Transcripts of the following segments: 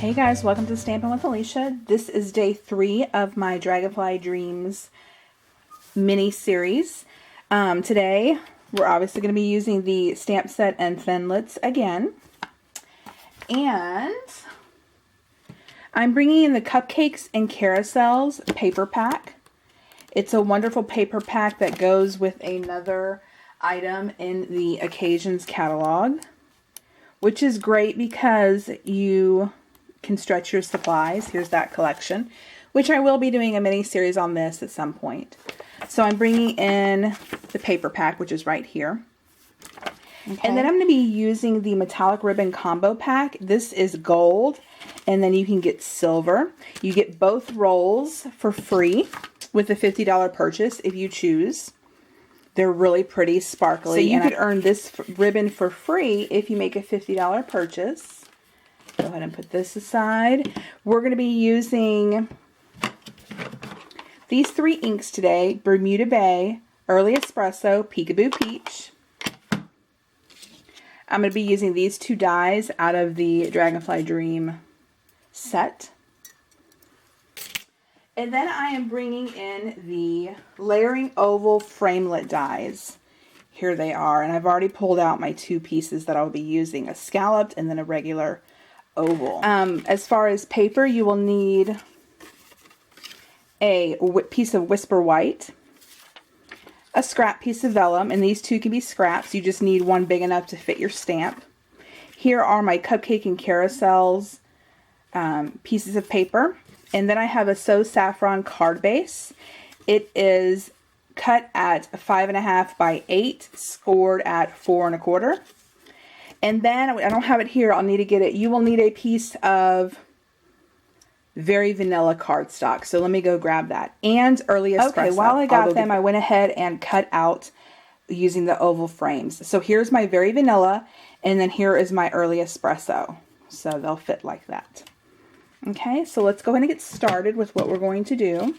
Hey guys, welcome to Stampin' with Alicia. This is day 3 of my Dragonfly Dreams mini series. Today we're obviously going to be using the stamp set and thinlits again. And I'm bringing in the Cupcakes and Carousels paper pack. It's a wonderful paper pack that goes with another item in the Occasions catalog, which is great because you can stretch your supplies. Here's that collection, which I will be doing a mini series on this at some point. So I'm bringing in the paper pack, which is right here. Okay. And then I'm going to be using the metallic ribbon combo pack. This is gold, and then you can get silver. You get both rolls for free with a $50 purchase if you choose. They're really pretty, sparkly. So you could earn this ribbon for free if you make a $50 purchase. Go ahead and put this aside. We're going to be using these 3 inks today: Bermuda Bay, Early Espresso, Peekaboo Peach. I'm going to be using these 2 dies out of the Dragonfly Dream set. And then I am bringing in the Layering Oval Framelit dies. Here they are, and I've already pulled out my 2 pieces that I'll be using, a scalloped and then a regular oval. As far as paper, you will need a piece of Whisper White, a scrap piece of vellum, and these 2 can be scraps. You just need one big enough to fit your stamp. Here are my Cupcake and Carousels pieces of paper. And then I have a So Saffron card base. It is cut at 5.5 by 8, scored at 4 1/4. And then, I don't have it here, I'll need to get it. You will need a piece of very vanilla cardstock. So let me go grab that. And Early Espresso. Okay, while I got them, I went ahead and cut out using the oval frames. So here's my very vanilla, and then here is my Early Espresso. So they'll fit like that. Okay, so let's go ahead and get started with what we're going to do.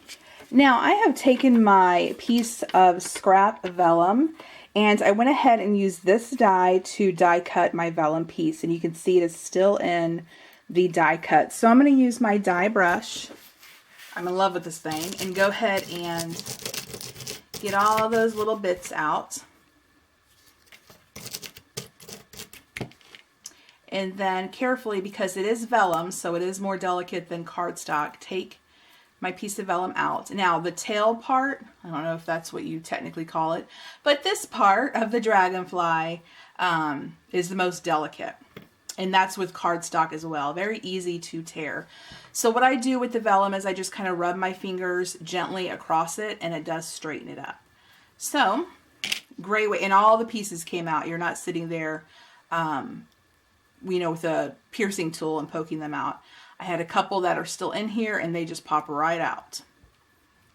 Now, I have taken my piece of scrap vellum, and I went ahead and used this die to die cut my vellum piece, and you can see it is still in the die cut. So I'm going to use my die brush. I'm in love with this thing, and go ahead and get all those little bits out. And then carefully, because it is vellum, so it is more delicate than cardstock, take my piece of vellum out. Now the tail part, I don't know if that's what you technically call it, but this part of the dragonfly is the most delicate. And that's with cardstock as well. Very easy to tear. So what I do with the vellum is I just kind of rub my fingers gently across it, and it does straighten it up. So, great way. And all the pieces came out. You're not sitting there with a piercing tool and poking them out. I had a couple that are still in here, and they just pop right out.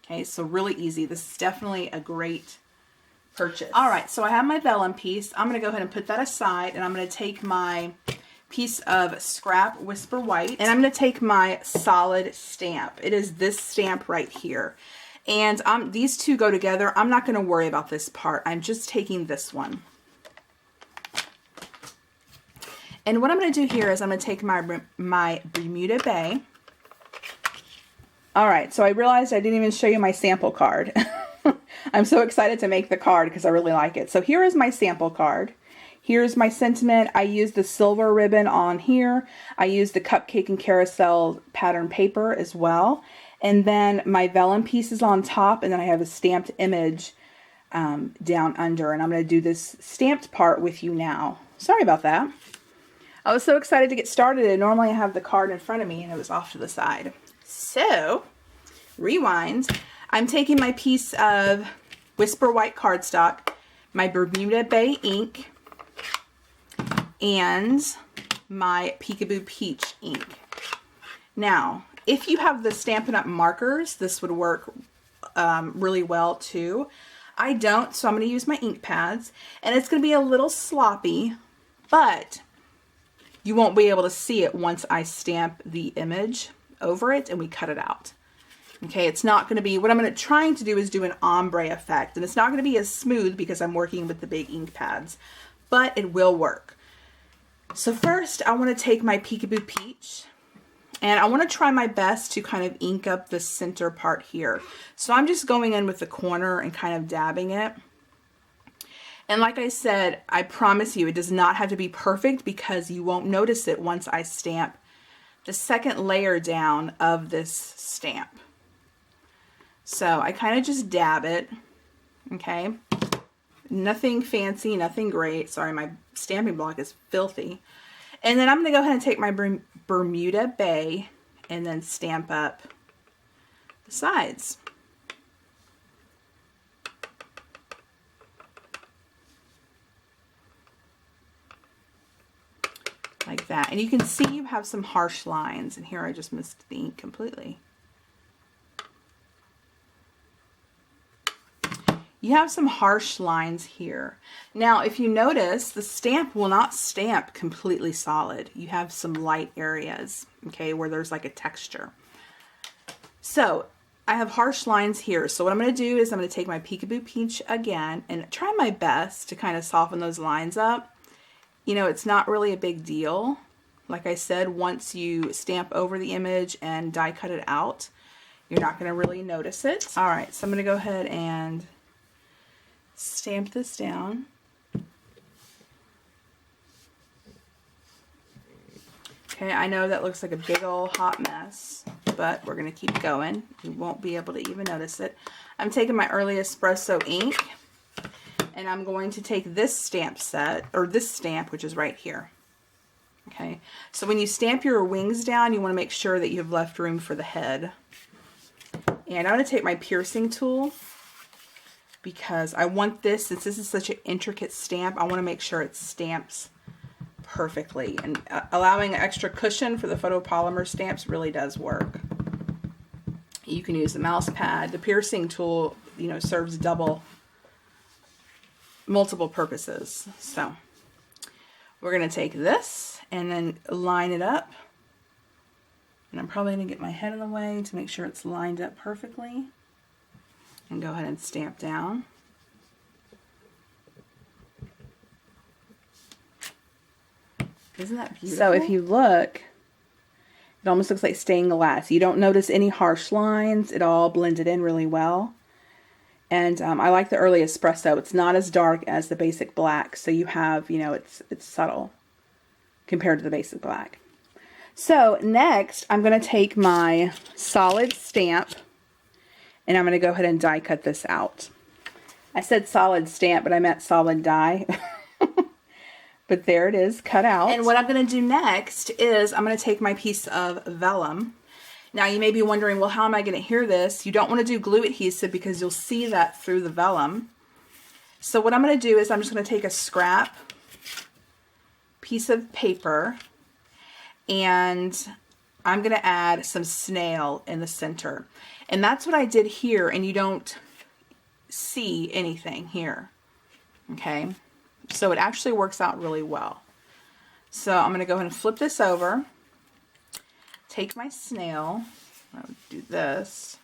Okay, so really easy. This is definitely a great purchase. All right, so I have my vellum piece. I'm going to go ahead and put that aside, and I'm going to take my piece of scrap Whisper White, and I'm going to take my solid stamp. It is this stamp right here. And these 2 go together. I'm not going to worry about this part. I'm just taking this one. And what I'm going to do here is I'm going to take my Bermuda Bay. Alright, so I realized I didn't even show you my sample card. I'm so excited to make the card because I really like it. So here is my sample card. Here's my sentiment. I used the silver ribbon on here. I used the Cupcake and Carousel pattern paper as well. And then my vellum piece is on top, and then I have a stamped image down under. And I'm going to do this stamped part with you now. Sorry about that. I was so excited to get started, and normally I have the card in front of me and it was off to the side. So, rewind. I'm taking my piece of Whisper White cardstock, my Bermuda Bay ink, and my Peekaboo Peach ink. Now, if you have the Stampin' Up! Markers, this would work really well too. I don't, so I'm going to use my ink pads, and it's going to be a little sloppy, but you won't be able to see it once I stamp the image over it and we cut it out. Okay, it's not going to be, what I'm trying to do is do an ombre effect, and it's not going to be as smooth because I'm working with the big ink pads, but it will work. So first I want to take my Peekaboo Peach And I want to try my best to kind of ink up the center part here. So I'm just going in with the corner and kind of dabbing it. And like I said, I promise you it does not have to be perfect because you won't notice it once I stamp the second layer down of this stamp. So I kind of just dab it, okay? Nothing fancy, nothing great. Sorry, my stamping block is filthy. And then I'm going to go ahead and take my Bermuda Bay and then stamp up the sides. Like that. And you can see you have some harsh lines. And here I just missed the ink completely. You have some harsh lines here. Now, if you notice, the stamp will not stamp completely solid. You have some light areas, okay, where there's like a texture. So I have harsh lines here. So what I'm going to do is I'm going to take my Peekaboo Peach again and try my best to kind of soften those lines up. You know, it's not really a big deal. Like I said, once you stamp over the image and die cut it out, you're not going to really notice it. All right, so I'm going to go ahead and stamp this down. Okay, I know that looks like a big old hot mess, but we're going to keep going. You won't be able to even notice it. I'm taking my early espresso ink. And I'm going to take this stamp set, or this stamp, which is right here. Okay, so when you stamp your wings down, you want to make sure that you have left room for the head. And I'm going to take my piercing tool because I want this, since this is such an intricate stamp, I want to make sure it stamps perfectly. And allowing an extra cushion for the photopolymer stamps really does work. You can use the mouse pad. The piercing tool, you know, serves multiple purposes. So we're going to take this and then line it up. And I'm probably going to get my head in the way to make sure it's lined up perfectly. And go ahead and stamp down. Isn't that beautiful? So if you look, it almost looks like stained glass. You don't notice any harsh lines. It all blended in really well. And I like the early espresso. It's not as dark as the basic black, so you have, you know, it's subtle compared to the basic black. So next, I'm going to take my solid stamp, and I'm going to go ahead and die cut this out. I said solid stamp, but I meant solid die. But there it is, cut out. And what I'm going to do next is I'm going to take my piece of vellum. Now you may be wondering, well, how am I going to adhere this? You don't want to do glue adhesive because you'll see that through the vellum. So what I'm going to do is I'm just going to take a scrap piece of paper and I'm going to add some snail in the center. And that's what I did here, and you don't see anything here. Okay? So it actually works out really well. So I'm going to go ahead and flip this over. Take my snail, I'll do this,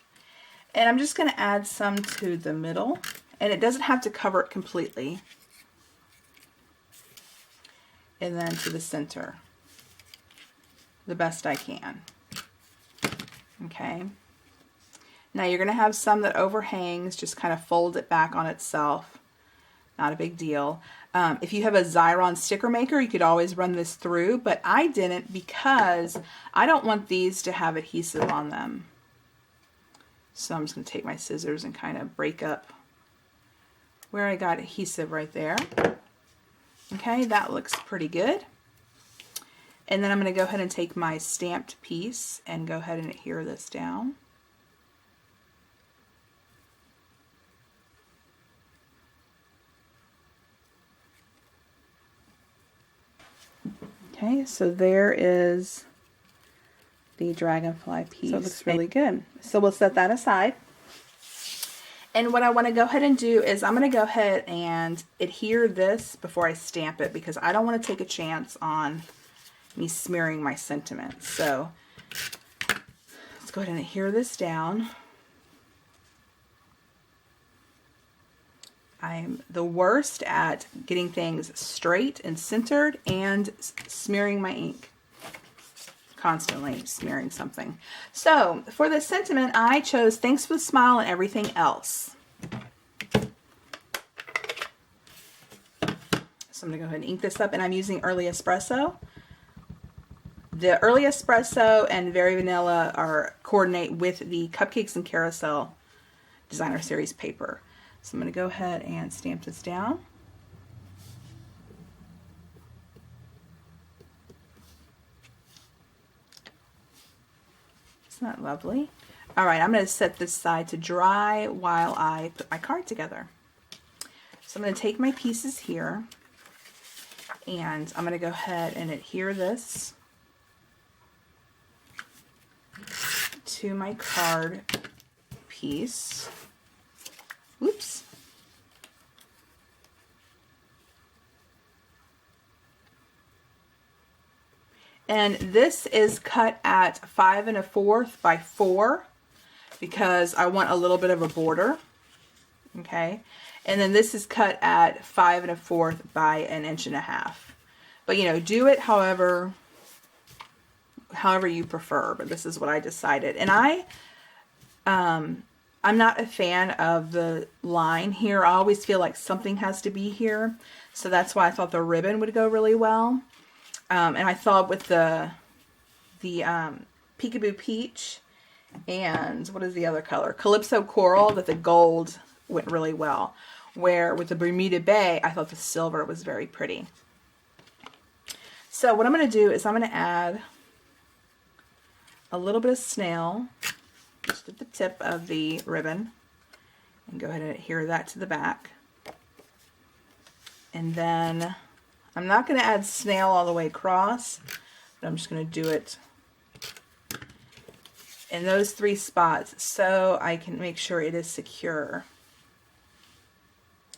and I'm just going to add some to the middle, and it doesn't have to cover it completely, and then to the center, the best I can. Okay, now you're going to have some that overhangs, just kind of fold it back on itself, not a big deal. If you have a Xyron sticker maker, you could always run this through, but I didn't because I don't want these to have adhesive on them. So I'm just going to take my scissors and kind of break up where I got adhesive right there. Okay, that looks pretty good. And then I'm going to go ahead and take my stamped piece and go ahead and adhere this down. Okay, so there is the dragonfly piece. So it looks really good. So we'll set that aside. And what I want to go ahead and do is I'm going to go ahead and adhere this before I stamp it because I don't want to take a chance on me smearing my sentiment. So let's go ahead and adhere this down. I'm the worst at getting things straight and centered and smearing my ink. constantly smearing something. So for the sentiment, I chose Thanks for the Smile and Everything Else. So I'm going to go ahead and ink this up, and I'm using Early Espresso. The Early Espresso and Very Vanilla coordinate with the Cupcakes and Carousel Designer Series paper. So I'm going to go ahead and stamp this down. Isn't that lovely? All right, I'm going to set this side to dry while I put my card together. So I'm going to take my pieces here, and I'm going to go ahead and adhere this to my card piece. Oops. And this is cut at 5 1/4 by 4 because I want a little bit of a border. Okay. And then this is cut at 5 1/4 by 1.5 inches. But you know, do it however you prefer, but this is what I decided. And I'm not a fan of the line here. I always feel like something has to be here. So that's why I thought the ribbon would go really well. And I thought with the Peekaboo Peach and what is the other color? Calypso Coral, that the gold went really well. Where with the Bermuda Bay, I thought the silver was very pretty. So what I'm going to do is I'm going to add a little bit of snail just at the tip of the ribbon and go ahead and adhere that to the back. And then I'm not going to add snail all the way across, but I'm just going to do it in those 3 spots so I can make sure it is secure.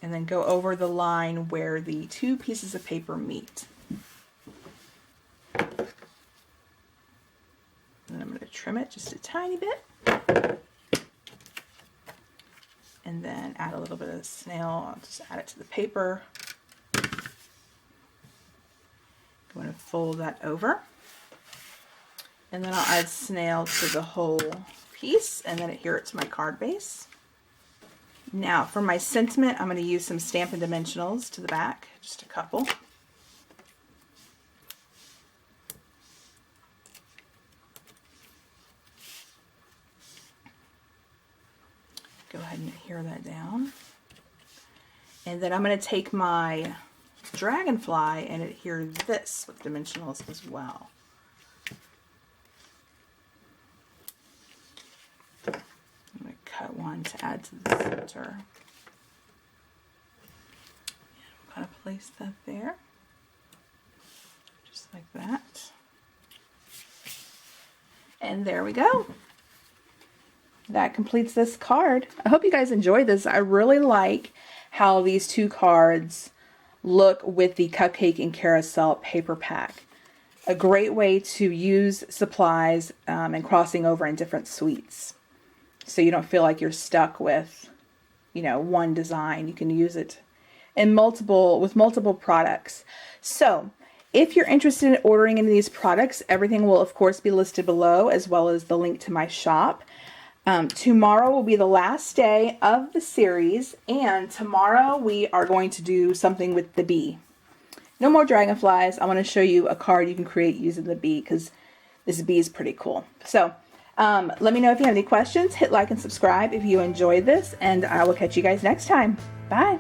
And then go over the line where the 2 pieces of paper meet. And I'm going to trim it just a tiny bit. And then add a little bit of snail. I'll just add it to the paper. I'm going to fold that over. And then I'll add snail to the whole piece and then adhere it to my card base. Now for my sentiment, I'm going to use some Stampin' Dimensionals to the back, just a couple. Go ahead and adhere that down. And then I'm going to take my Dragonfly and adhere this with dimensionals as well. I'm going to cut one to add to the center. And I'm going to place that there, just like that. And there we go. That completes this card. I hope you guys enjoyed this. I really like how these 2 cards look with the Cupcake and Carousel paper pack. A great way to use supplies and crossing over in different suites. So you don't feel like you're stuck with, you know, one design. You can use it in multiple products. So if you're interested in ordering any of these products, everything will of course be listed below, as well as the link to my shop. Tomorrow will be the last day of the series, and tomorrow we are going to do something with the bee. No more dragonflies. I want to show you a card you can create using the bee, because this bee is pretty cool. So let me know if you have any questions. Hit like and subscribe if you enjoyed this, and I will catch you guys next time. Bye.